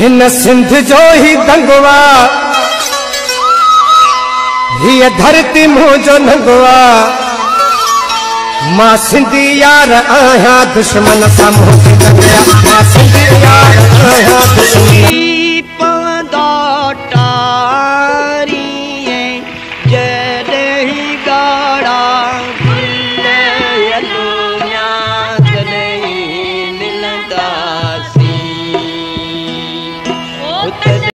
हिन सिंध जो ही दंगवा ये धरती मुझो नंगवा मां सिंधी यार आया दुश्मन सा मुझे लॻया मां सिंधी यार आया दुश्मन पवंदा टारी जॾहिं गाड़ा भुल तॾहिं मिलंदा